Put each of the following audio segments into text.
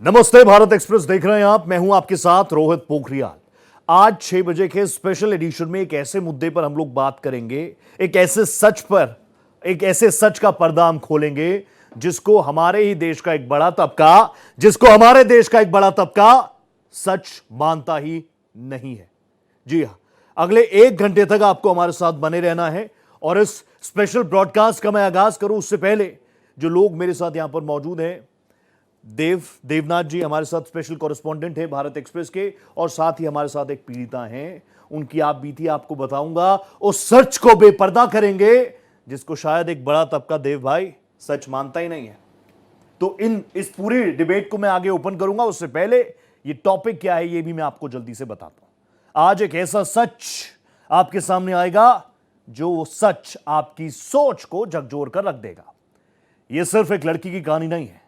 नमस्ते, भारत एक्सप्रेस देख रहे हैं आप। मैं हूं आपके साथ रोहित पोखरियाल। आज 6 बजे के स्पेशल एडिशन में एक ऐसे मुद्दे पर हम लोग बात करेंगे, एक ऐसे सच का पर्दा हम खोलेंगे जिसको हमारे देश का एक बड़ा तबका सच मानता ही नहीं है। जी हां, अगले 1 घंटे तक आपको हमारे साथ बने रहना है। और इस स्पेशल ब्रॉडकास्ट का मैं आगाज करूं उससे पहले जो लोग मेरे साथ यहां पर मौजूद हैं, देवनाथ जी हमारे साथ स्पेशल कॉरेस्पॉन्डेंट है भारत एक्सप्रेस के, और साथ ही हमारे साथ एक पीड़िता हैं। उनकी आप बीती आपको बताऊंगा, उस सच को बेपर्दा करेंगे जिसको शायद एक बड़ा तबका देव भाई सच मानता ही नहीं है। तो इस पूरी डिबेट को मैं आगे ओपन करूंगा, उससे पहले ये टॉपिक क्या है ये भी मैं आपको जल्दी से बताता हूं। आज एक ऐसा सच आपके सामने आएगा जो सच आपकी सोच को झकझोर कर रख देगा। यह सिर्फ एक लड़की की कहानी नहीं है,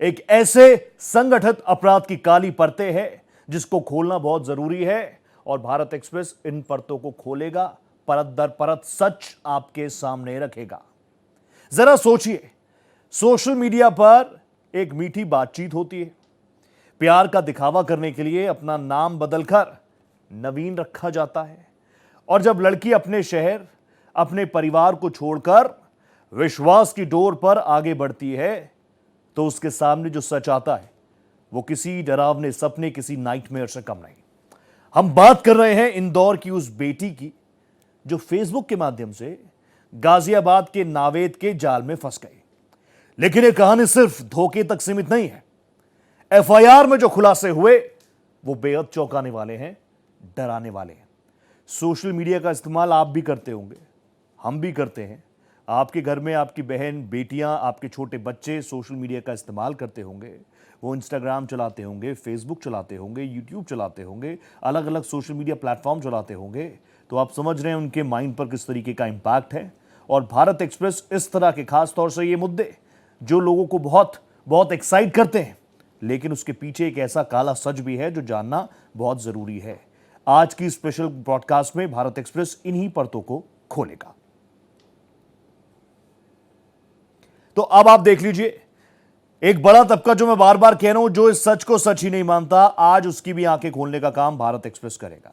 एक ऐसे संगठित अपराध की काली परतें हैं जिसको खोलना बहुत जरूरी है, और भारत एक्सप्रेस इन परतों को खोलेगा, परत दर परत सच आपके सामने रखेगा। जरा सोचिए, सोशल मीडिया पर एक मीठी बातचीत होती है, प्यार का दिखावा करने के लिए अपना नाम बदलकर नवीन रखा जाता है, और जब लड़की अपने शहर, अपने परिवार को छोड़कर विश्वास की डोर पर आगे बढ़ती है तो उसके सामने जो सच आता है वो किसी डरावने सपने, किसी नाइटमेयर से कम नहीं। हम बात कर रहे हैं इंदौर की उस बेटी की जो फेसबुक के माध्यम से गाजियाबाद के नावेद के जाल में फंस गई। लेकिन यह कहानी सिर्फ धोखे तक सीमित नहीं है। एफआईआर में जो खुलासे हुए वो बेहद चौंकाने वाले हैं, डराने वाले हैं। सोशल मीडिया का इस्तेमाल आप भी करते होंगे, हम भी करते हैं। आपके घर में आपकी बहन, बेटियां, आपके छोटे बच्चे सोशल मीडिया का इस्तेमाल करते होंगे। वो इंस्टाग्राम चलाते होंगे, फेसबुक चलाते होंगे, यूट्यूब चलाते होंगे, अलग अलग सोशल मीडिया प्लेटफॉर्म चलाते होंगे। तो आप समझ रहे हैं उनके माइंड पर किस तरीके का इम्पैक्ट है। और भारत एक्सप्रेस इस तरह के खास तौर से ये मुद्दे जो लोगों को बहुत बहुत एक्साइट करते हैं, लेकिन उसके पीछे एक ऐसा काला सच भी है जो जानना बहुत जरूरी है। आज की स्पेशल ब्रॉडकास्ट में भारत एक्सप्रेस इन्हीं परतों को खोलेगा। तो अब आप देख लीजिए, एक बड़ा तबका जो मैं बार बार कह रहा हूं, जो इस सच को सच ही नहीं मानता, आज उसकी भी आंखें खोलने का काम भारत एक्सप्रेस करेगा।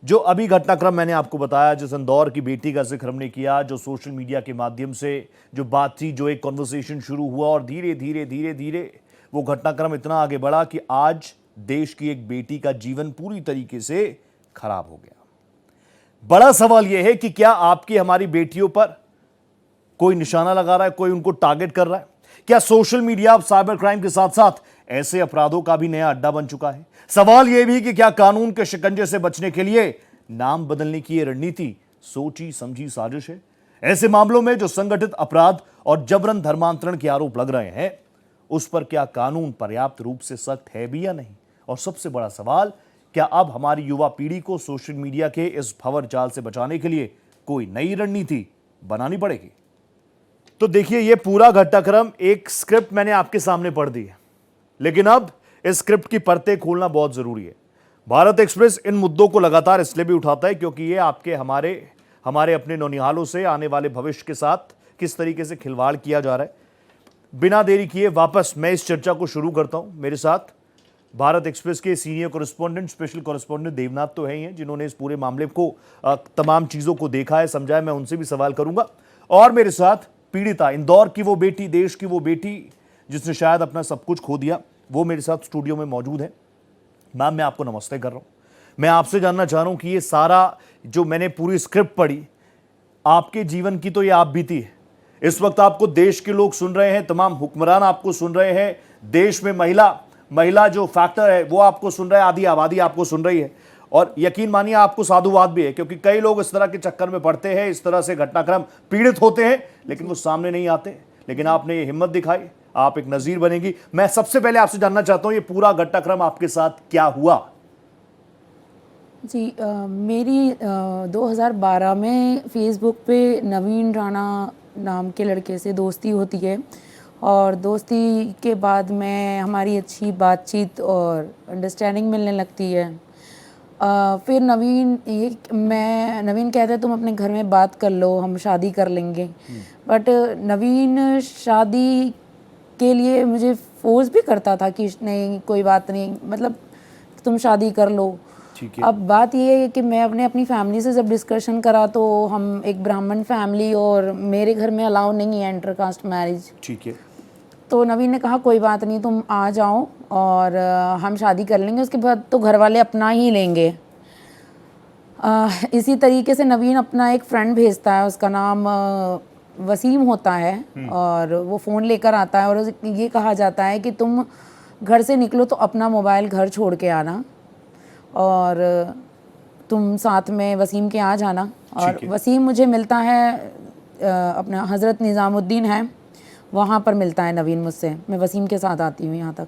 जो अभी घटनाक्रम मैंने आपको बताया, जिस इंदौर की बेटी का जिक्र हमने किया, जो सोशल मीडिया के माध्यम से जो बातचीत, जो एक कॉन्वर्सेशन शुरू हुआ और धीरे धीरे धीरे धीरे वो घटनाक्रम इतना आगे बढ़ा कि आज देश की एक बेटी का जीवन पूरी तरीके से खराब हो गया। बड़ा सवाल यह है कि क्या आपकी, हमारी बेटियों पर कोई निशाना लगा रहा है, कोई उनको टारगेट कर रहा है? क्या सोशल मीडिया अब साइबर क्राइम के साथ साथ ऐसे अपराधों का भी नया अड्डा बन चुका है? सवाल यह भी कि क्या कानून के शिकंजे से बचने के लिए नाम बदलने की यह रणनीति सोची समझी साजिश है? ऐसे मामलों में जो संगठित अपराध और जबरन धर्मांतरण के आरोप लग रहे हैं, उस पर क्या कानून पर्याप्त रूप से सख्त है भी या नहीं? और सबसे बड़ा सवाल, क्या अब हमारी युवा पीढ़ी को सोशल मीडिया के इस भंवर जाल से बचाने के लिए कोई नई रणनीति बनानी पड़ेगी? तो देखिए, यह पूरा घटनाक्रम एक स्क्रिप्ट मैंने आपके सामने पढ़ दी है, लेकिन अब इस स्क्रिप्ट की परतें खोलना बहुत जरूरी है। भारत एक्सप्रेस इन मुद्दों को लगातार इसलिए भी उठाता है क्योंकि ये आपके, हमारे अपने नौनिहालों से आने वाले भविष्य के साथ किस तरीके से खिलवाड़ किया जा रहा है। बिना देरी किए वापस मैं इस चर्चा को शुरू करता हूं। मेरे साथ भारत एक्सप्रेस के senior correspondent, special correspondent Devnath तो है ही हैं, जिन्होंने इस पूरे मामले को, तमाम चीजों को देखा है, समझा है। मैं उनसे भी सवाल करूंगा। और मेरे साथ पीड़िता, इंदौर की वो बेटी, देश की वो बेटी जिसने शायद अपना सब कुछ खो दिया, वो मेरे साथ स्टूडियो में मौजूद है। मैम, मैं आपको नमस्ते कर रहा हूं। मैं आपसे जानना चाह रहा हूं कि ये सारा जो मैंने पूरी स्क्रिप्ट पढ़ी, आपके जीवन की तो ये आप बीती है। इस वक्त आपको देश के लोग सुन रहे हैं, तमाम हुक्मरान आपको सुन रहे हैं, देश में महिला जो फैक्टर है वो आपको सुन रहा है, आधी आबादी आपको सुन रही है। और यकीन मानिए आपको साधुवाद भी है, क्योंकि कई लोग इस तरह के चक्कर में पड़ते हैं, इस तरह से घटनाक्रम पीड़ित होते हैं, लेकिन वो सामने नहीं आते। लेकिन आपने ये हिम्मत दिखाई, आप एक नजीर बनेगी। मैं सबसे पहले आपसे जानना चाहता हूं, ये पूरा घटनाक्रम आपके साथ क्या हुआ? जी, मेरी 2012 में फेसबुक पे नवीन राणा नाम के लड़के से दोस्ती होती है, और दोस्ती के बाद में हमारी अच्छी बातचीत और अंडरस्टैंडिंग मिलने लगती है। फिर नवीन कहता है तुम अपने घर में बात कर लो, हम शादी कर लेंगे। बट नवीन शादी के लिए मुझे फोर्स भी करता था कि नहीं कोई बात नहीं, मतलब तुम शादी कर लो। ठीक है। अब बात ये है कि मैं अपनी फैमिली से जब डिस्कशन करा तो हम एक ब्राह्मण फैमिली और मेरे घर में अलाउ नहीं है इंटरकास्ट मैरिज। ठीक है। तो नवीन ने कहा कोई बात नहीं, तुम आ जाओ और हम शादी कर लेंगे, उसके बाद तो घर वाले अपना ही लेंगे। इसी तरीके से नवीन अपना एक फ्रेंड भेजता है, उसका नाम वसीम होता है, और वो फ़ोन लेकर आता है और ये कहा जाता है कि तुम घर से निकलो तो अपना मोबाइल घर छोड़ के आना और तुम साथ में वसीम के आ जाना। और वसीम मुझे मिलता है अपना हज़रत निज़ामुद्दीन है, वहाँ पर मिलता है नवीन मुझसे, मैं वसीम के साथ आती हूँ यहाँ तक।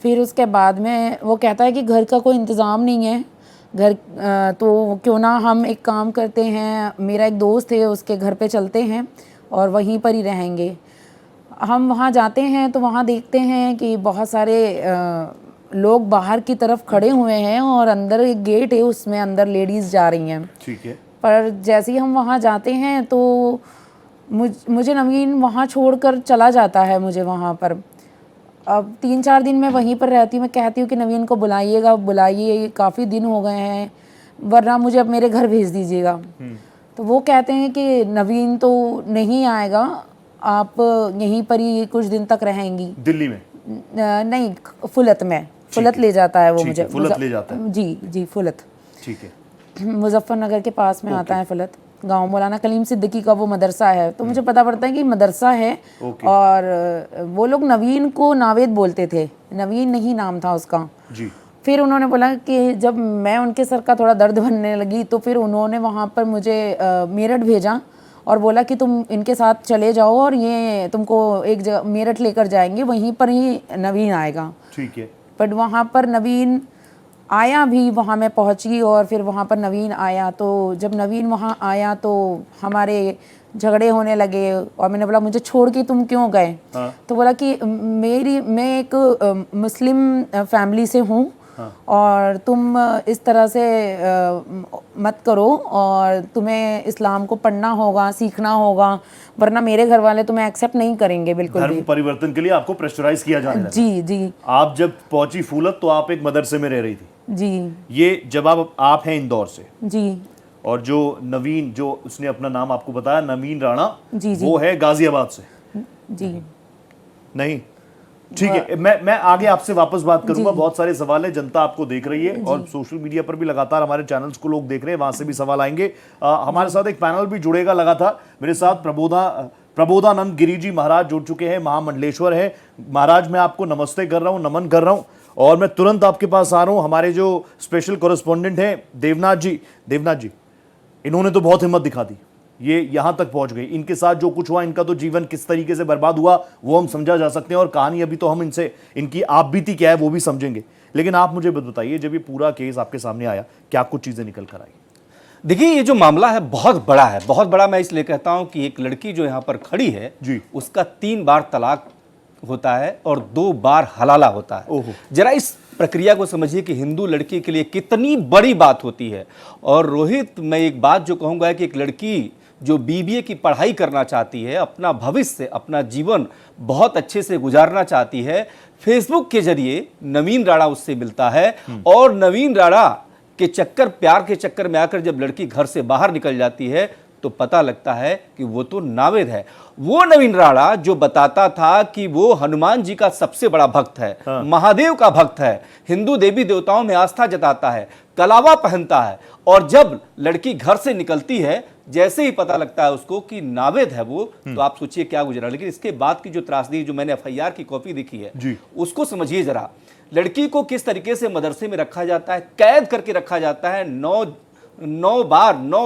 फिर उसके बाद में वो कहता है कि घर का कोई इंतज़ाम नहीं है, घर तो क्यों ना हम एक काम करते हैं, मेरा एक दोस्त है उसके घर पे चलते हैं और वहीं पर ही रहेंगे। हम वहाँ जाते हैं तो वहाँ देखते हैं कि बहुत सारे लोग बाहर की तरफ खड़े हुए हैं और अंदर एक गेट है, उसमें अंदर लेडीज़ जा रही हैं। ठीक है। पर जैसे ही हम वहाँ जाते हैं तो मुझे नवीन वहाँ छोड़कर चला जाता है मुझे वहाँ पर। अब 3-4 दिन मैं वहीं पर रहती हूँ। मैं कहती हूँ कि नवीन को बुलाइएगा, बुलाइए, काफ़ी दिन हो गए हैं, वरना मुझे अब मेरे घर भेज दीजिएगा। तो वो कहते हैं कि नवीन तो नहीं आएगा, आप यहीं पर ही कुछ दिन तक रहेंगी। दिल्ली में? नहीं, फुलत में। फुलत ले जाता है वो मुझे। फुलत ले जाता है? जी जी, फुलत। ठीक है। मुजफ्फरनगर के पास में आता है फुलत गांव। मौलाना कलीम सिद्दीकी का वो मदरसा है, तो मुझे पता पड़ता है कि मदरसा है। और वो लोग नवीन को नावेद बोलते थे, नवीन नहीं नाम था उसका जी। फिर उन्होंने बोला कि जब मैं उनके सर का थोड़ा दर्द बनने लगी तो फिर उन्होंने वहाँ पर मुझे मेरठ भेजा और बोला कि तुम इनके साथ चले जाओ और ये तुमको एक जगह मेरठ लेकर जाएंगे, वहीं पर ही नवीन आएगा। ठीक है। बट वहाँ पर नवीन आया भी, वहाँ मैं पहुँची और फिर वहाँ पर नवीन आया। तो जब नवीन वहाँ आया तो हमारे झगड़े होने लगे और मैंने बोला मुझे छोड़ के तुम क्यों गए? हाँ। तो बोला कि मैं एक मुस्लिम फैमिली से हूँ। हाँ। और तुम इस तरह से मत करो और तुम्हें इस्लाम को पढ़ना होगा, सीखना होगा, वरना मेरे घर वाले तुम्हें एक्सेप्ट नहीं करेंगे बिल्कुल भी। धर्म परिवर्तन के लिए आपको प्रेशराइज किया जाने लगा? जी जी। आप जब पहुंची फूलत तो आप एक मदरसे में रह रही थी? जी। ये जब आप हैं इंदौर से? जी। और जो नवीन, जो उसने अपना नाम आपको बताया नवीन राणा, जी जी, वो है गाजियाबाद से? जी नहीं, ठीक है। मैं आगे आपसे वापस बात करूंगा। बहुत सारे सवाल है, जनता आपको देख रही है और सोशल मीडिया पर भी लगातार हमारे चैनल्स को लोग देख रहे हैं, वहां से भी सवाल आएंगे। हमारे साथ एक पैनल भी जुड़ेगा लगातार। मेरे साथ प्रबोधानंद गिरी जी महाराज जुड़ चुके हैं, महामंडलेश्वर है। महाराज, मैं आपको नमस्ते कर रहा हूं, नमन कर रहा हूं और मैं तुरंत आपके पास आ रहा हूं। हमारे जो स्पेशल कॉरेस्पॉन्डेंट हैं देवनाथ जी, इन्होंने तो बहुत हिम्मत दिखा दी, ये यहां तक पहुंच गई। इनके साथ जो कुछ हुआ, इनका तो जीवन किस तरीके से बर्बाद हुआ वो हम समझा जा सकते हैं और कहानी अभी तो हम इनसे, इनकी आप बीती क्या है वो भी समझेंगे। लेकिन आप मुझे बताइए, जब ये पूरा केस आपके सामने आया, क्या कुछ चीजें निकल कर आई? देखिए, ये जो मामला है बहुत बड़ा है, बहुत बड़ा। मैं इसलिए कहता हूं कि एक लड़की जो यहाँ पर खड़ी है जी, उसका 3 बार तलाक होता है और 2 बार हलाला होता है। जरा इस प्रक्रिया को समझिए कि हिंदू लड़की के लिए कितनी बड़ी बात होती है। और रोहित, मैं एक बात जो कहूँगा है कि एक लड़की जो बीबीए की पढ़ाई करना चाहती है, अपना भविष्य, अपना जीवन बहुत अच्छे से गुजारना चाहती है, फेसबुक के जरिए नवीन राणा उससे मिलता है और नवीन राणा के चक्कर, प्यार के चक्कर में आकर जब लड़की घर से बाहर निकल जाती है तो पता लगता है कि वो तो नावेद है। वो नवीन राणा जो बताता था कि वो हनुमान जी का सबसे बड़ा भक्त है, महादेव का भक्त है, हिंदू देवी देवताओं में आस्था जताता है, कलावा पहनता है, और जब लड़की घर से निकलती है, जैसे ही पता लगता है उसको कि नावेद है वो, तो आप सोचिए क्या गुजरा। लेकिन इसके बाद की जो त्रासदी, जो मैंने एफआईआर की कॉपी देखी है, उसको समझिए जरा। लड़की को किस तरीके से मदरसे में रखा जाता है, कैद करके रखा जाता है, 9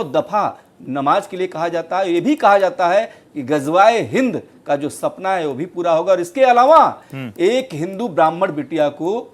दफा नमाज के लिए कहा जाता है। ये भी कहा जाता है कि गजवाए हिंद का जो सपना है वो भी पूरा होगा। और इसके अलावा एक हिंदू ब्राह्मण बिटिया को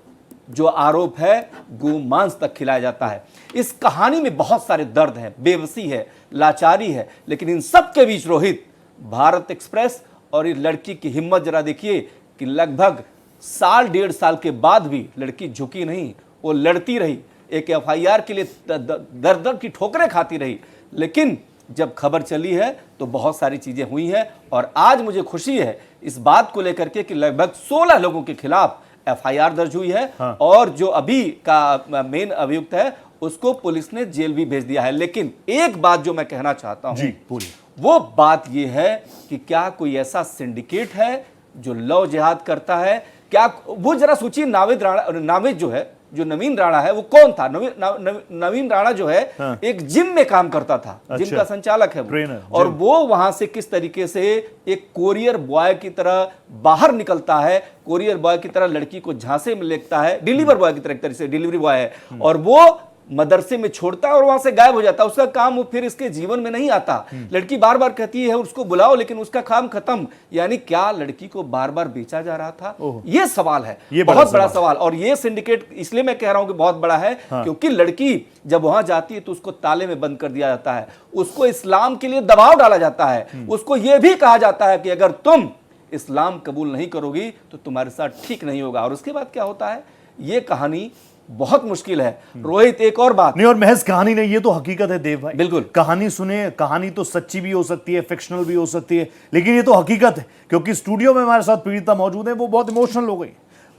जो आरोप है, गोमांस तक खिलाया जाता है। इस कहानी में बहुत सारे दर्द है, बेबसी है, लाचारी है, लेकिन इन सब के बीच रोहित, भारत एक्सप्रेस और इस लड़की की हिम्मत जरा देखिए कि लगभग 1.5 साल के बाद भी लड़की झुकी नहीं, वो लड़ती रही, एक एफआईआर के लिए दर दर की ठोकरें खाती रही, लेकिन जब खबर चली है तो बहुत सारी चीजें हुई हैं और आज मुझे खुशी है इस बात को लेकर के कि लगभग 16 लोगों के खिलाफ एफआईआर दर्ज हुई है। हाँ। और जो अभी का मेन अभियुक्त है उसको पुलिस ने जेल भी भेज दिया है। लेकिन एक बात जो मैं कहना चाहता हूं जी पूरी वो बात यह है कि क्या कोई ऐसा सिंडिकेट है जो लव जिहाद करता है? क्या वो जरा सोचिए, नावेद जो है, जो नवीन राणा है वो कौन था? नवीन राणा जो है हाँ। एक जिम में काम करता था। अच्छा। जिम का संचालक है वो। ट्रेनर, और जिम। वो वहां से किस तरीके से एक कोरियर बॉय की तरह बाहर निकलता है, कोरियर बॉय की तरह लड़की को झांसे में लेता है, डिलीवर बॉय की तरह, एक तरह से डिलीवरी बॉय है, और वो मदरसे में छोड़ता है और वहां से गायब हो जाता है। उसका काम वो फिर इसके जीवन में नहीं आता। लड़की बार बार कहती है उसको बुलाओ, लेकिन उसका काम खत्म। यानी क्या लड़की को बार बार बेचा जा रहा था? ये सवाल है, ये बहुत बड़ा सवाल। सवाल। और ये सिंडिकेट इसलिए मैं कह रहा हूं कि बहुत बड़ा है क्योंकि लड़की जब वहां जाती है तो उसको ताले में बंद कर दिया जाता है, उसको इस्लाम के लिए दबाव डाला जाता है, उसको यह भी कहा जाता है कि अगर तुम इस्लाम कबूल नहीं करोगी तो तुम्हारे साथ ठीक नहीं होगा। और उसके बाद क्या होता है, ये कहानी बहुत मुश्किल है। रोहित, एक और बात नहीं, और महज कहानी नहीं, ये तो हकीकत है देव भाई। बिल्कुल। कहानी सुने, कहानी तो सच्ची भी हो सकती है, फिक्शनल भी हो सकती है, लेकिन ये तो हकीकत है। क्योंकि स्टूडियो में हमारे साथ पीड़िता मौजूद है, वो बहुत इमोशनल हो गई।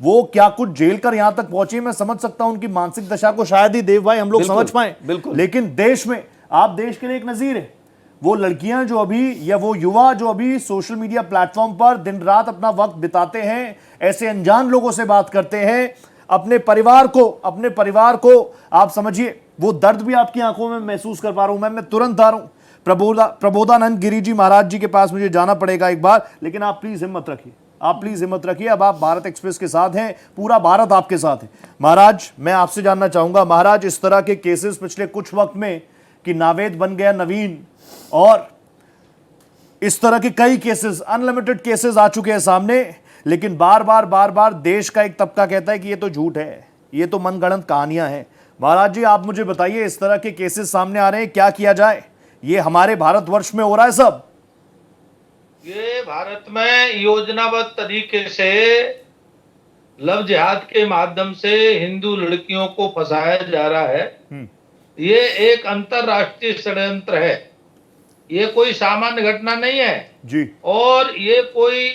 वो क्या कुछ झेल कर यहां तक पहुंची, मैं समझ सकता हूं उनकी मानसिक दशा को, शायद ही देव भाई हम लोग बिल्कुल, समझ पाए। बिल्कुल। लेकिन देश में, आप देश के लिए एक नजीर है। वो लड़कियां जो अभी, या वो युवा जो अभी सोशल मीडिया प्लेटफॉर्म पर दिन रात अपना वक्त बिताते हैं, ऐसे अनजान लोगों से बात करते हैं, अपने परिवार को आप समझिए, वो दर्द भी आपकी आंखों में महसूस कर पा रहा हूं। मैं तुरंत आ रहा हूं प्रबोधानंद गिरी जी महाराज जी के पास मुझे जाना पड़ेगा एक बार, लेकिन आप प्लीज हिम्मत रखिए। अब आप भारत एक्सप्रेस के साथ हैं, पूरा भारत आपके साथ है। महाराज, मैं आपसे जानना चाहूंगा, महाराज, इस तरह के केसेस पिछले कुछ वक्त में कि नावेद बन गया नवीन, और इस तरह के कई केसेस, अनलिमिटेड केसेस आ चुके हैं सामने, लेकिन बार बार देश का एक तबका कहता है कि ये तो झूठ है, ये तो मनगढ़ंत कहानियां हैं। महाराज जी, आप मुझे बताइए, इस तरह के केसेस सामने आ रहे हैं, क्या किया जाए? ये हमारे भारतवर्ष में हो रहा है सब? ये भारत में योजनाबद्ध तरीके से लव जिहाद के माध्यम से हिंदू लड़कियों को फंसाया जा रहा है। ये एक अंतरराष्ट्रीय षड्यंत्र है। ये कोई सामान्य घटना नहीं है जी। और ये कोई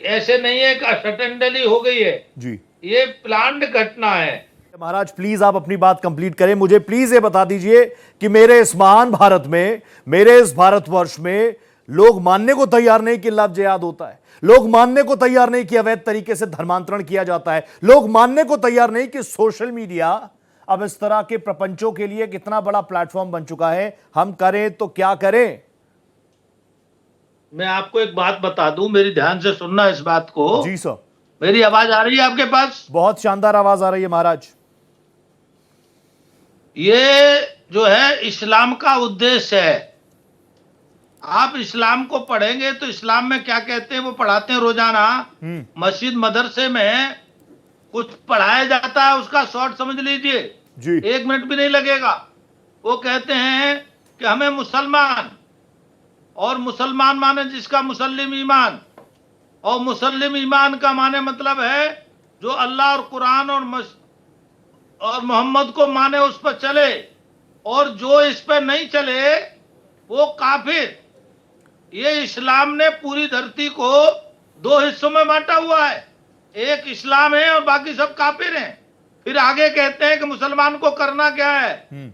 ऐसे नहीं है कि सडनली हो गई है जी, ये प्लान्ड घटना है। महाराज प्लीज आप अपनी बात कंप्लीट करें। मुझे प्लीज ये बता दीजिए कि मेरे इस महान भारत में, मेरे इस भारतवर्ष में लोग मानने को तैयार नहीं कि लव जिहाद होता है, लोग मानने को तैयार नहीं कि अवैध तरीके से धर्मांतरण किया जाता है, लोग मानने को तैयार नहीं कि सोशल मीडिया अब इस तरह के प्रपंचों के लिए कितना बड़ा प्लेटफॉर्म बन चुका है। हम करें तो क्या करें? मैं आपको एक बात बता दूं, मेरी ध्यान से सुनना इस बात को। जी सर। मेरी आवाज आ रही है आपके पास? बहुत शानदार आवाज आ रही है महाराज। ये जो है इस्लाम का उद्देश्य है। आप इस्लाम को पढ़ेंगे तो इस्लाम में क्या कहते हैं वो पढ़ाते हैं रोजाना। मस्जिद मदरसे में कुछ पढ़ाया जाता है, उसका शॉर्ट समझ लीजिए जी। 1 मिनट भी नहीं लगेगा। वो कहते हैं कि हमें मुसलमान, और मुसलमान माने जिसका मुसल्लिम ईमान, और मुसल्लिम ईमान का माने मतलब है जो अल्लाह और कुरान और मोहम्मद को माने, उस पर चले, और जो इस पर नहीं चले वो काफिर। ये इस्लाम ने पूरी धरती को 2 हिस्सों में बांटा हुआ है, एक इस्लाम है और बाकी सब काफिर हैं। फिर आगे कहते हैं कि मुसलमान को करना क्या है,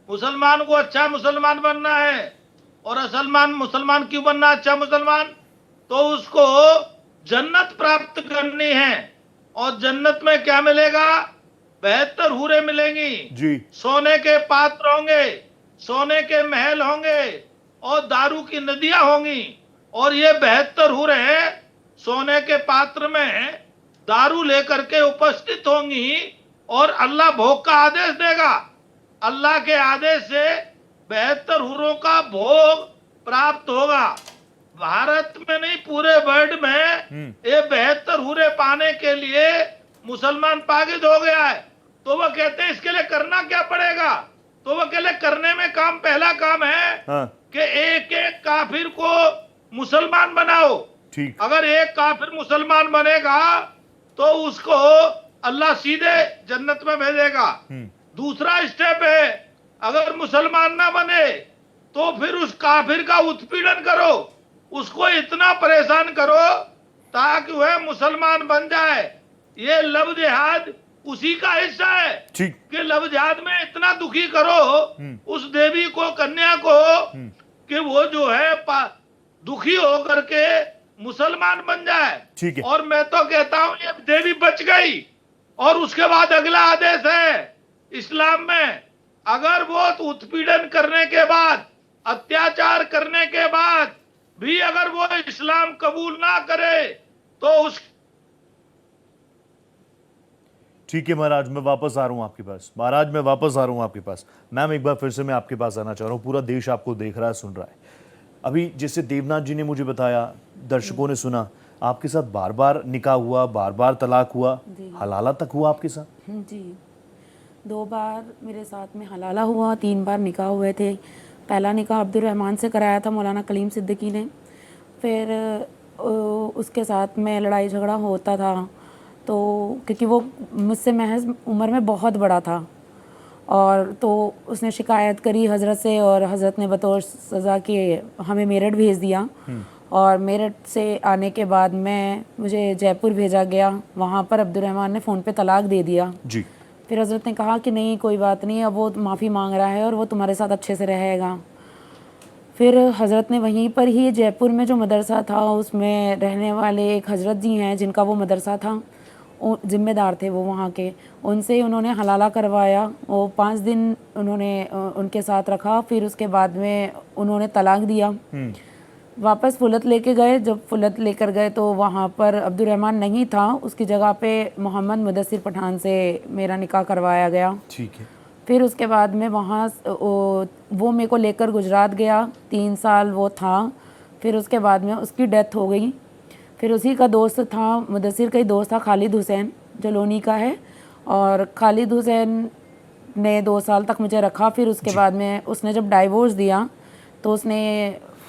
मुसलमान को अच्छा मुसलमान बनना है। और मुसलमान क्यों बनना अच्छा मुसलमान? तो उसको जन्नत प्राप्त करनी है, और जन्नत में क्या मिलेगा? 72 हूरें मिलेंगी जी। सोने के पात्र होंगे, सोने के महल होंगे, और दारू की नदियां होंगी। और ये 72 हूरें सोने के पात्र में दारू लेकर के उपस्थित होंगी, और अल्लाह भोग का आदेश देगा। अल्लाह के आदेश से 72 हूरों का भोग प्राप्त होगा। भारत में नहीं, पूरे वर्ल्ड में ये 72 हूरें पाने के लिए मुसलमान पागल हो गया है। तो वो कहते हैं इसके लिए करना क्या पड़ेगा? तो वो कहते करने में काम, पहला काम है कि एक एक काफिर को मुसलमान बनाओ। ठीक। अगर एक काफिर मुसलमान बनेगा तो उसको अल्लाह सीधे जन्नत में भेजेगा। दूसरा स्टेप है, अगर मुसलमान ना बने तो फिर उस काफिर का उत्पीड़न करो, उसको इतना परेशान करो ताकि वह मुसलमान बन जाए। ये लव जिहाद उसी का हिस्सा है ठीक। कि लव जिहाद में इतना दुखी करो उस देवी को, कन्या को, कि वो जो है दुखी होकर के मुसलमान बन जाए। ठीक है। और मैं तो कहता हूं ये देवी बच गई। और उसके बाद अगला आदेश है इस्लाम में, अगर वो उत्पीड़न करने के बाद, अत्याचार करने के बाद भी अगर वो इस्लाम कबूल ना करे तो उस ठीक है महाराज, मैं वापस आ रहा हूं आपके पास। महाराज मैं वापस आ रहा हूं आपके पास। मैम एक बार फिर से मैं आपके पास आना चाह रहा हूं, पूरा देश आपको देख रहा है, सुन रहा है। अभी जैसे देवनाथ जी ने मुझे बताया, दर्शकों ने सुना, आपके साथ बार बार निकाह हुआ, बार बार तलाक हुआ, हलाला तक हुआ आपके साथ? जी, 2 बार मेरे साथ में हलाला हुआ, 3 बार निकाह हुए थे। पहला निकाह अब्दुल रहमान से कराया था मौलाना कलीम सिद्दीकी ने। फिर उसके साथ में लड़ाई झगड़ा होता था, तो क्योंकि वो मुझसे महज उम्र में बहुत बड़ा था, और तो उसने शिकायत करी हज़रत से, और हज़रत ने बतौर सज़ा के हमें मेरठ भेज दिया। और मेरठ से आने के बाद मुझे जयपुर भेजा गया। वहाँ पर अब्दुल रहमान ने फ़ोन पे तलाक दे दिया जी। फिर हज़रत ने कहा कि नहीं कोई बात नहीं, अब वो माफ़ी मांग रहा है और वो तुम्हारे साथ अच्छे से रहेगा। फिर हज़रत ने वहीं पर ही जयपुर में जो मदरसा था उसमें रहने वाले एक हज़रत जी हैं जिनका वो मदरसा था, ज़िम्मेदार थे वो वहाँ के, उनसे उन्होंने हलाला करवाया। वो 5 दिन उन्होंने उनके साथ रखा। फिर उसके बाद में उन्होंने तलाक दिया। वापस फुलत लेके गए। जब फुलत लेकर गए तो वहाँ पर अब्दुल रहमान नहीं था, उसकी जगह पे मोहम्मद मुदस्सिर पठान से मेरा निकाह करवाया गया। ठीक है। फिर उसके बाद में वहाँ वो मेरे को लेकर गुजरात गया, 3 साल वो था। फिर उसके बाद में उसकी डेथ हो गई। फिर उसी का दोस्त था, मुदस्सिर का ही दोस्त था, खालिद हुसैन, जो लोनी का है। और खालिद हुसैन ने 2 साल तक मुझे रखा। फिर उसके बाद में उसने जब डाइवोर्स दिया तो उसने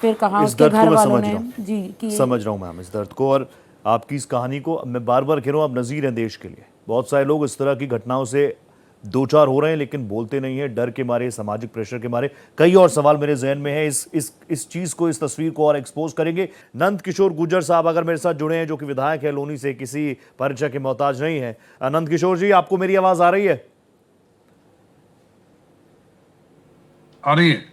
फिर कहा, उसके घर वालों ने जी कि समझ रहा हूँ मैम इस दर्द को और आपकी इस कहानी को। मैं बार बार कह रहा हूँ, आप नज़ीर हैं देश के लिए। बहुत सारे लोग इस तरह की घटनाओं से दो चार हो रहे हैं लेकिन बोलते नहीं है, डर के मारे, सामाजिक प्रेशर के मारे। कई और सवाल मेरे जहन में है, इस चीज़ को, इस तस्वीर को और एक्सपोज करेंगे। नंद किशोर गुर्जर साहब अगर मेरे साथ जुड़े हैं, जो कि विधायक है लोनी से, किसी परिचय के मोहताज नहीं है। नंद किशोर जी, आपको मेरी आवाज़ आ रही है? आ रही है।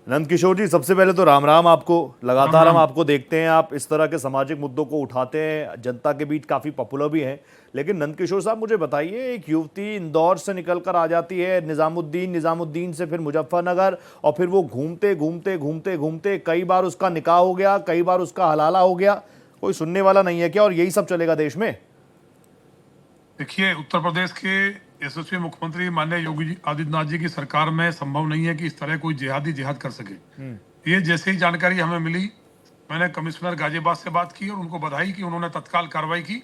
नंद किशोर जी, सबसे पहले तो राम राम आपको। लगातार हम आपको देखते हैं, आप इस तरह के सामाजिक मुद्दों को उठाते हैं, जनता के बीच काफ़ी पॉपुलर भी हैं। लेकिन नंद किशोर साहब मुझे बताइए, एक युवती इंदौर से निकल कर आ जाती है निज़ामुद्दीन से फिर मुजफ्फरनगर, और फिर वो घूमते घूमते घूमते घूमते कई बार उसका निकाह हो गया, कई बार उसका हलाला हो गया। कोई सुनने वाला नहीं है क्या? और यही सब चलेगा देश में? देखिए, उत्तर प्रदेश के यशस्वी मुख्यमंत्री माननीय योगी आदित्यनाथ जी की सरकार में संभव नहीं है कि इस तरह कोई जिहाद कर सके। ये जैसे ही जानकारी हमें मिली, मैंने कमिश्नर गाजियाबाद से बात की और उनको बधाई कि उन्होंने तत्काल कार्रवाई की।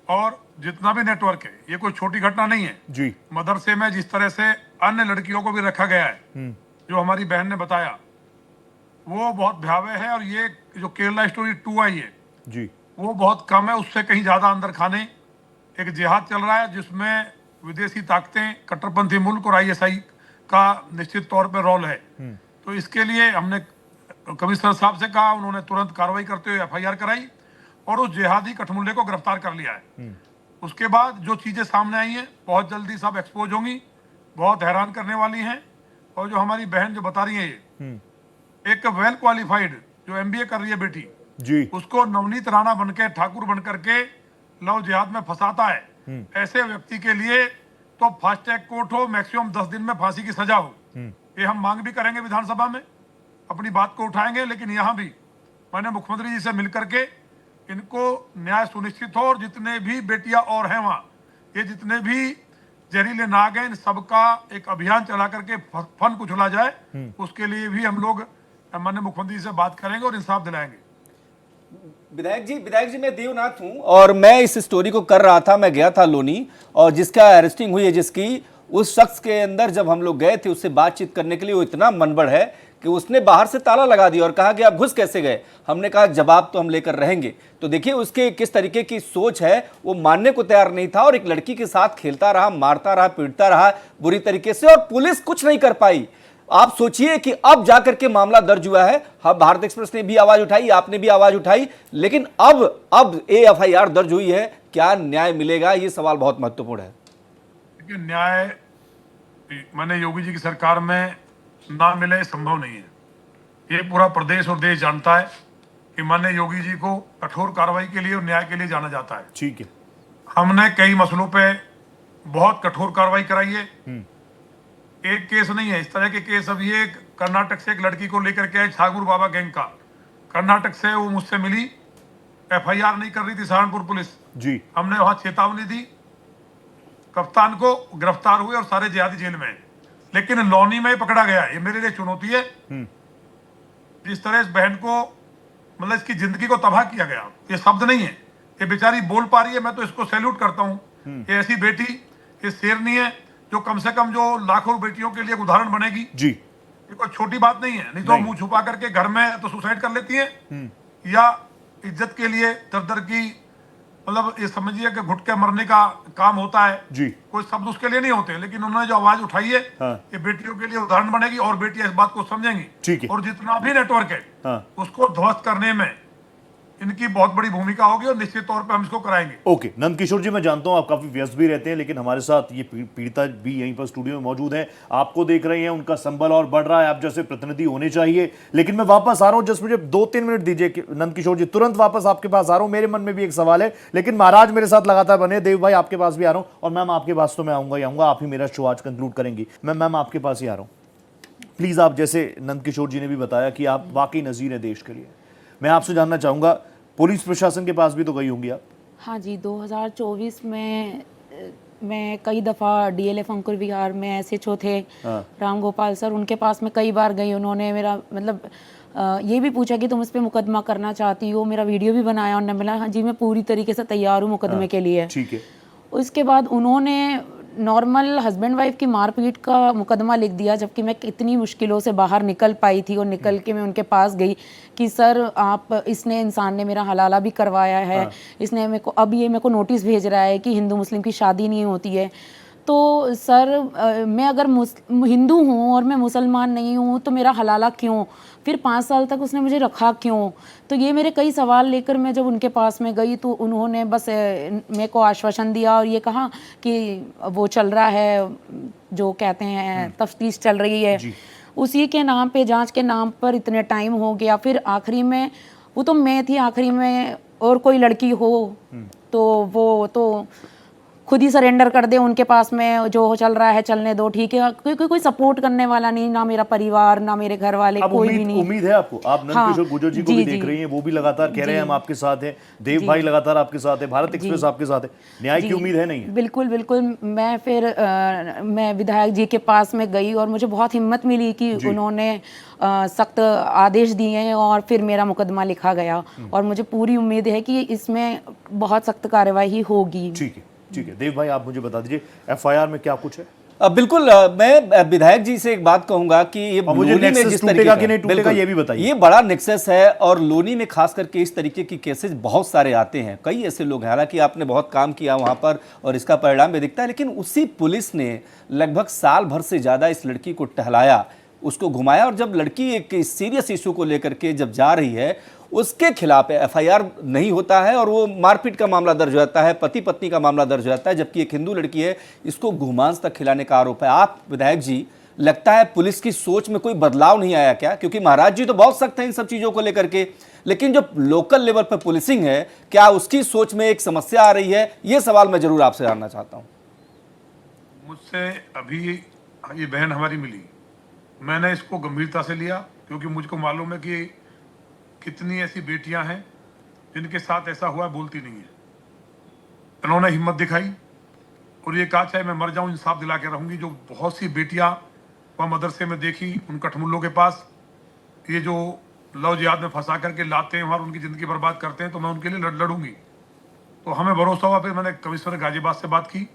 और जितना भी नेटवर्क है, ये कोई छोटी घटना नहीं है जी। मदरसे में जिस तरह से अन्य लड़कियों को भी रखा गया है, जो हमारी बहन ने बताया, वो बहुत भयावह है। और ये जो केरला स्टोरी 2 आई है जी, वो बहुत कम है, उससे कहीं ज्यादा अंदर खाने एक जिहाद चल रहा है, जिसमें विदेशी ताकतें, कट्टरपंथी मुल्क और ISI का निश्चित तौर पर रोल है। तो इसके लिए हमने कमिश्नर साहब से कहा, उन्होंने तुरंत कार्रवाई करते हुए FIR कराई और उस जिहादी कठमुल्ले को गिरफ्तार कर लिया है। उसके बाद जो चीजें सामने आई हैं बहुत जल्दी सब एक्सपोज होंगी, बहुत हैरान करने वाली हैं। और जो हमारी बहन जो बता रही है, ये एक वेल क्वालिफाइड जो MBA कर रही है बेटी जी, उसको नवनीत राणा बनकर, ठाकुर बन करके लव जिहाद में फंसाता है। ऐसे व्यक्ति के लिए तो फास्ट ट्रैक कोर्ट हो, मैक्सिमम 10 दिन में फांसी की सजा हो। ये हम मांग भी करेंगे, विधानसभा में अपनी बात को उठाएंगे। लेकिन यहाँ भी मैंने मुख्यमंत्री जी से मिलकर के इनको न्याय सुनिश्चित हो, और जितने भी बेटियां और हैं वहाँ, ये जितने भी जहरीले नाग हैं, इन सबका एक अभियान चला करके फन कुचला जाए। उसके लिए भी हम लोग माननीय मुख्यमंत्री जी से बात करेंगे और इंसाफ दिलाएंगे। विधायक जी मैं देवनाथ हूं और मैं इस स्टोरी को कर रहा था। मैं गया था लोनी, और जिसका अरेस्टिंग हुई है, जिसकी, उस शख्स के अंदर जब हम लोग गए थे उससे बातचीत करने के लिए, वो इतना मनबड़ है कि उसने बाहर से ताला लगा दिया और कहा कि आप घुस कैसे गए। हमने कहा जवाब तो हम लेकर रहेंगे। तो देखिए उसके किस तरीके की सोच है, वो मानने को तैयार नहीं था और एक लड़की के साथ खेलता रहा, मारता रहा, पीटता रहा बुरी तरीके से, और पुलिस कुछ नहीं कर पाई। आप सोचिए कि अब जाकर के मामला दर्ज हुआ है। हाँ, भारत एक्सप्रेस ने भी आवाज उठाई, आपने भी आवाज उठाई, लेकिन अब एफआईआर दर्ज हुई है, क्या न्याय मिलेगा, ये सवाल बहुत महत्वपूर्ण है। देखिए, न्याय माननीय योगी जी की सरकार में ना मिले संभव नहीं है। ये पूरा प्रदेश और देश जानता है कि माननीय योगी जी को कठोर कार्रवाई के लिए और न्याय के लिए जाना जाता है। ठीक है। हमने कई मसलों पे बहुत कठोर कार्रवाई कराई है। एक केस नहीं है, इस तरह के केस अभी एक कर्नाटक से एक लड़की को लेकर के ठाकुर बाबा गैंग का, कर्नाटक से वो मुझसे मिली, एफआईआर नहीं कर रही थी सहारनपुर पुलिस जी। हमने वहां चेतावनी दी, कप्तान को गिरफ्तार हुए और सारे जिहादी जेल में हैं। लेकिन लौनी में पकड़ा गया, ये मेरे लिए चुनौती है। जिस तरह इस बहन को मतलब इसकी जिंदगी को तबाह किया गया, ये शब्द नहीं है, ये बेचारी बोल पा रही है, मैं तो इसको सैल्यूट करता हूँ। ये ऐसी बेटी, ये शेरनी है जो कम से कम जो लाखों बेटियों के लिए एक उदाहरण बनेगी जी। ये कोई छोटी बात नहीं है। नहीं तो मुंह छुपा करके घर में तो सुसाइड कर लेती है, या इज्जत के लिए दर की मतलब ये समझिए कि घुट के मरने का काम होता है जी। कोई शब्द उसके लिए नहीं होते, लेकिन उन्होंने जो आवाज उठाई है, हाँ। ये बेटियों के लिए उदाहरण बनेगी और बेटियां इस बात को समझेंगी। ठीक है। और जितना भी नेटवर्क है, हाँ। उसको ध्वस्त करने में इनकी बहुत बड़ी भूमिका होगी और निश्चित तौर पे हम इसको कराएंगे। ओके, नंदकिशोर जी, मैं जानता हूं आप काफी व्यस्त भी रहते हैं, लेकिन हमारे साथ ये पीड़िता भी यहीं पर स्टूडियो में मौजूद हैं, आपको देख रही हैं, उनका संबल और बढ़ रहा है, आप जैसे प्रतिनिधि होने चाहिए। लेकिन मैं वापस आ रहा हूं, जस्ट मुझे 2-3 मिनट दीजिए नंदकिशोर जी, तुरंत वापस आपके पास आ रहा हूं। मेरे मन में भी एक सवाल है, लेकिन महाराज मेरे साथ लगातार बने, देव भाई आपके पास भी आ रहा हूं, और मैम आपके पास तो मैं आऊंगा ही आऊंगा, आप ही मेरा शो आज कंक्लूड करेंगी। मैम आपके पास ही आ रहा हूं, प्लीज। आप जैसे नंदकिशोर जी ने भी बताया कि आप वाकई नजीर है देश के लिए, मैं आपसे जानना चाहूंगा, पुलिस प्रशासन के पास भी तो गई होंगी आप? हाँ जी, 2024 में मैं कई दफ़ा डीएलएफ अंकुर विहार में एसएचओ थे राम गोपाल सर, उनके पास में कई बार गई। उन्होंने मेरा मतलब ये भी पूछा कि तुम इस पे मुकदमा करना चाहती हो, मेरा वीडियो भी बनाया, उन्होंने बोला हाँ जी मैं पूरी तरीके से तैयार हूँ मुकदमे के लिए। ठीक है। उसके बाद उन्होंने नॉर्मल हस्बैंड वाइफ की मारपीट का मुकदमा लिख दिया, जबकि मैं कितनी मुश्किलों से बाहर निकल पाई थी, और निकल के मैं उनके पास गई कि सर आप, इसने इंसान ने मेरा हलाला भी करवाया है, इसने मेरे को अब ये मेरे को नोटिस भेज रहा है कि हिंदू मुस्लिम की शादी नहीं होती है। तो सर मैं अगर हिंदू हूँ और मैं मुसलमान नहीं हूँ तो मेरा हलाला क्यों, फिर 5 साल तक उसने मुझे रखा क्यों? तो ये मेरे कई सवाल लेकर मैं जब उनके पास में गई तो उन्होंने बस मेरे को आश्वासन दिया और ये कहा कि वो चल रहा है, जो कहते हैं तफ्तीश चल रही है, उसी के नाम पे, जांच के नाम पर इतने टाइम हो गया। फिर आखिरी में वो तो मैं थी, आखिरी में और कोई लड़की हो तो वो तो खुद ही सरेंडर कर दे, उनके पास में जो चल रहा है चलने दो, ठीक है। क्योंकि कोई सपोर्ट करने वाला नहीं, ना मेरा परिवार, ना मेरे घर वाले, कोई भी नहीं। उम्मीद है आपको? आप नंदकिशोर गुर्जर जी को भी देख रही हैं, वो भी लगातार कह रहे हैं हम आपके साथ हैं, देव भाई लगातार आपके साथ है, भारत एक्सप्रेस आपके साथ है, न्याय की उम्मीद है? नहीं है? बिल्कुल बिल्कुल। मैं फिर मैं विधायक जी के पास में गई और मुझे बहुत हिम्मत मिली कि उन्होंने सख्त आदेश दिए हैं और फिर मेरा मुकदमा लिखा गया, और मुझे पूरी उम्मीद है कि इसमें बहुत सख्त कार्रवाई होगी। ठीक है, ठीक है। देव भाई आप मुझे बता दीजिए एफआईआर में क्या कुछ है? बिल्कुल, मैं विधायक जी से एक बात कहूंगा कि ये मुझे लोनी में नेक्सस जिस टूटेगा तरीके कि नहीं टूटेगा ये भी बताइए। ये बड़ा नेक्सस है, और लोनी में खास करके इस तरीके की केसेस बहुत सारे आते हैं, कई ऐसे लोग हैं। हालांकि आपने बहुत काम किया वहां पर और इसका परिणाम भी दिखता है, लेकिन उसी पुलिस ने लगभग साल भर से ज्यादा इस लड़की को टहलाया, उसको घुमाया, और जब लड़की एक सीरियस इशू को लेकर के जब जा रही है, उसके खिलाफ एफआईआर नहीं होता है और वो मारपीट का मामला दर्ज हो जाता है, पति पत्नी का मामला दर्ज हो जाता है, जबकि एक हिंदू लड़की है, इसको घुमांस तक खिलाने का आरोप है। आप विधायक जी, लगता है पुलिस की सोच में कोई बदलाव नहीं आया क्या? क्योंकि महाराज जी तो बहुत सख्त हैं इन सब चीजों को लेकर के, लेकिन जो लोकल लेवल पर पुलिसिंग है, क्या उसकी सोच में एक समस्या आ रही है? ये सवाल मैं जरूर आपसे जानना चाहता हूँ। मुझसे अभी ये बहन हमारी मिली, मैंने इसको गंभीरता से लिया, क्योंकि मुझको मालूम है कि कितनी ऐसी बेटियां हैं जिनके साथ ऐसा हुआ, बोलती नहीं है। इन्होंने हिम्मत दिखाई और ये कहा चाहे मैं मर जाऊं इंसाफ दिला के रहूंगी। जो बहुत सी बेटियां वह मदरसे में देखी, उन कठमुल्लों के पास, ये जो लव जिहाद में फंसा करके लाते हैं और उनकी ज़िंदगी बर्बाद करते हैं, तो मैं उनके लिए लड़ूंगी। तो हमें भरोसा हुआ, फिर मैंने कमिश्नर गाजियाबाद से बात की,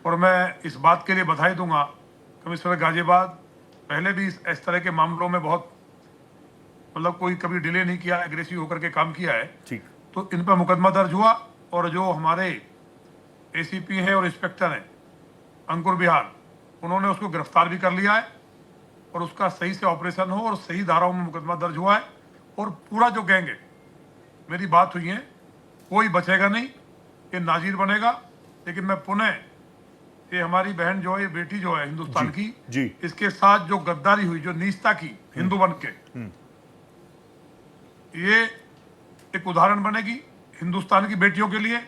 और मैं इस बात के लिए बधाई दूंगा कमिश्नर गाजियाबाद, पहले भी इस तरह के मामलों में बहुत मतलब कोई कभी डिले नहीं किया, एग्रेसिव होकर के काम किया है। ठीक। तो इन पर मुकदमा दर्ज हुआ, और जो हमारे एसीपी हैं और इंस्पेक्टर हैं अंकुर विहार, उन्होंने उसको गिरफ्तार भी कर लिया है। और उसका सही से ऑपरेशन हो और सही धाराओं में मुकदमा दर्ज हुआ है और पूरा जो गैंग है, मेरी बात हुई है, कोई बचेगा नहीं, ये नाजीर बनेगा। लेकिन मैं पुनः ये हमारी बहन जो है, ये बेटी जो है हिंदुस्तान की, इसके साथ जो गद्दारी हुई, जो नीचता की हिंदू बन के, ये एक उदाहरण बनेगी हिंदुस्तान की बेटियों के लिए।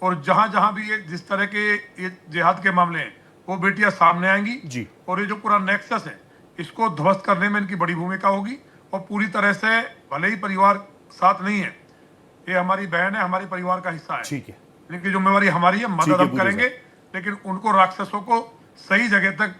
और जहां जहां भी ये जिस तरह के ये जिहाद के मामले हैं, वो बेटियां सामने आएंगी जी। और ये जो पूरा नेक्सस है, इसको ध्वस्त करने में इनकी बड़ी भूमिका होगी। और पूरी तरह से, भले ही परिवार साथ नहीं है, ये हमारी बहन है, हमारे परिवार का हिस्सा है, ठीक है, इनकी जिम्मेवारी हमारी है, मदद हम करेंगे, लेकिन उनको राक्षसों को सही जगह तक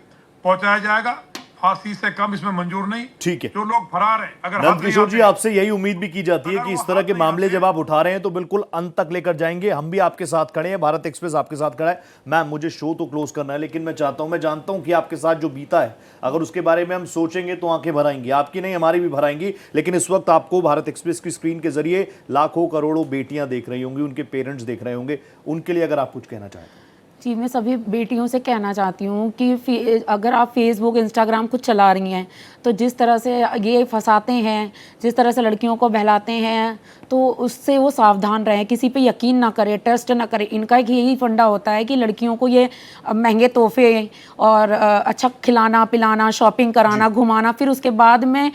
पहुंचाया जाएगा। फांसी से कम इसमें मंजूर नहीं। ठीक है, जो लोग फरार हैं, अगर नंदकिशोर जी, आपसे यही उम्मीद भी की जाती है कि इस तरह के मामले जब आप उठा रहे हैं तो बिल्कुल अंत तक लेकर जाएंगे। हम भी आपके साथ खड़े हैं, भारत एक्सप्रेस आपके साथ खड़ा है। मैम, मुझे शो तो क्लोज करना है, लेकिन मैं चाहता हूं, मैं जानता हूं कि आपके साथ जो बीता है, अगर उसके बारे में हम सोचेंगे तो आंखें भर आएंगी, आपकी नहीं हमारी भी भर आएंगी। लेकिन इस वक्त आपको भारत एक्सप्रेस की स्क्रीन के जरिए लाखों करोड़ों बेटियां देख रही होंगी, उनके पेरेंट्स देख रहे होंगे, उनके लिए अगर आप कुछ कहना चाहें। जी, मैं सभी बेटियों से कहना चाहती हूँ कि अगर आप फेसबुक, इंस्टाग्राम कुछ चला रही हैं, तो जिस तरह से ये फंसाते हैं, जिस तरह से लड़कियों को बहलाते हैं, तो उससे वो सावधान रहें, किसी पे यकीन ना करें, ट्रस्ट ना करें। इनका एक यही फंडा होता है कि लड़कियों को ये महंगे तोहफे और अच्छा खिलाना पिलाना, शॉपिंग कराना, घुमाना, फिर उसके बाद में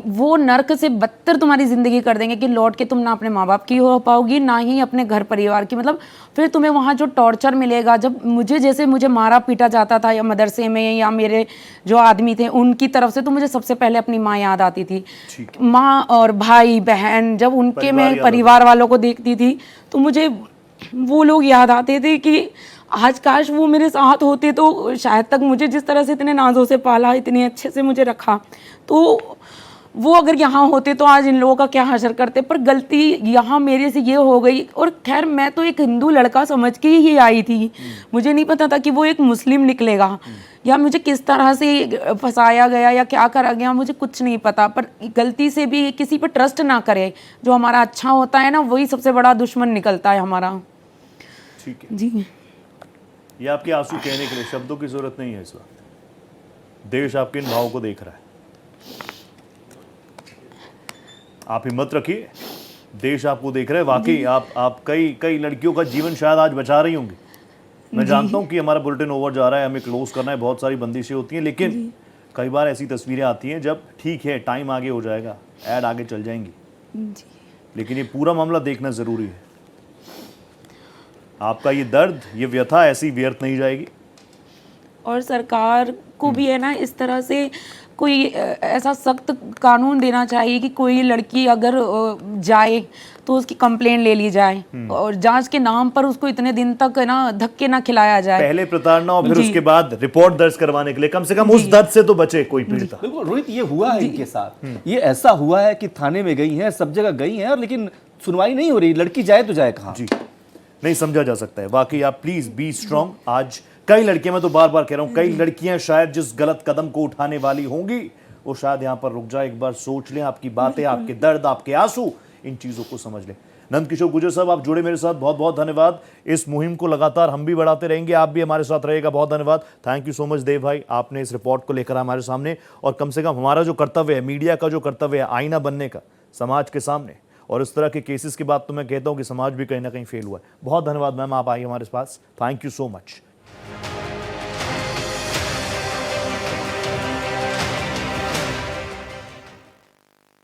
वो नर्क से बदतर तुम्हारी ज़िंदगी कर देंगे कि लौट के तुम ना अपने माँ बाप की हो पाओगी, ना ही अपने घर परिवार की। मतलब फिर तुम्हें वहाँ जो टॉर्चर मिलेगा, जब मुझे मारा पीटा जाता था या मदरसे में, या मेरे जो आदमी थे उनकी तरफ से, तो मुझे सबसे पहले अपनी माँ याद आती थी। माँ और भाई बहन, जब उनके मैं परिवार वालों को देखती थी तो मुझे वो लोग याद आते थे कि आज काश वो मेरे साथ होते तो शायद तक मुझे जिस तरह से इतने नाजों से पाला, इतने अच्छे से मुझे रखा, तो वो अगर यहाँ होते तो आज इन लोगों का क्या हशर करते। पर गलती यहाँ मेरे से ये हो गई। और खैर, मैं तो एक हिंदू लड़का समझ के ही आई थी, मुझे नहीं पता था कि वो एक मुस्लिम निकलेगा, या मुझे किस तरह से फंसाया गया या क्या करा गया, मुझे कुछ नहीं पता। पर गलती से भी किसी पर ट्रस्ट ना करे, जो हमारा अच्छा होता है ना, वही सबसे बड़ा दुश्मन निकलता है हमारा। ठीक है जी, ये आपके आंसू कहने के लिए शब्दों की जरूरत नहीं है। इस वक्त देश आपके इन भावों को देख रहा है। आप हिम्मत रखिए, देश आपको देख रहे हैं। वाकई आप कई लड़कियों का जीवन शायद आज बचा रही होंगी। मैं जानता हूं कि हमारा बुलेटिन ओवर जा रहा है, हमें क्लोज करना है, बहुत सारी बंदिशें होती हैं, लेकिन कई बार ऐसी तस्वीरें आती हैं जब ठीक है, टाइम आगे हो जाएगा, ऐड आगे चल जाएंगी, लेकिन ये पूरा मामला देखना जरूरी है। आपका ये दर्द, ये व्यथा ऐसी व्यर्थ नहीं जाएगी। और सरकार को भी है ना, इस तरह से कोई ऐसा सख्त कानून देना चाहिए कि कोई लड़की अगर जाए तो उसकी कंप्लेंट ले ली जाए, और जांच के नाम पर उसको इतने दिन तक है ना धक्के ना खिलाया जाए। पहले प्रताड़ना और फिर उसके बाद रिपोर्ट दर्ज करवाने के लिए कम से कम उस दर्द से तो बचे कोई पीड़िता। बिल्कुल रोहित, ये हुआ है इनके साथ। ये ऐसा हुआ है कि थाने में गई हैं, सब जगह गई हैं, और लेकिन सुनवाई नहीं हो रही। लड़की जाए तो जाए कहाँ? जी, नहीं समझा जा सकता है। वाकई आप प्लीज बी स्ट्रांग। आज कई लड़कियां, मैं तो बार बार कह रहा हूं, कई लड़कियां शायद जिस गलत कदम को उठाने वाली होंगी, वो शायद यहां पर रुक जाए, एक बार सोच लें, आपकी बातें, आपके दर्द, आपके आंसू, इन चीजों को समझ लें। नंदकिशोर गुर्जर साहब, आप जुड़े मेरे साथ, बहुत बहुत धन्यवाद। इस मुहिम को लगातार हम भी बढ़ाते रहेंगे, आप भी हमारे साथ रहेगा, बहुत धन्यवाद। थैंक यू सो मच देव भाई, आपने इस रिपोर्ट को लेकर हमारे सामने, और कम से कम हमारा जो कर्तव्य है, मीडिया का जो कर्तव्य है, आईना बनने का समाज के सामने, और इस तरह के केसेस के बाद तो मैं कहता हूं कि समाज भी कहीं ना कहीं फेल हुआ है। बहुत धन्यवाद मैम, आप आई हमारे पास, थैंक यू सो मच।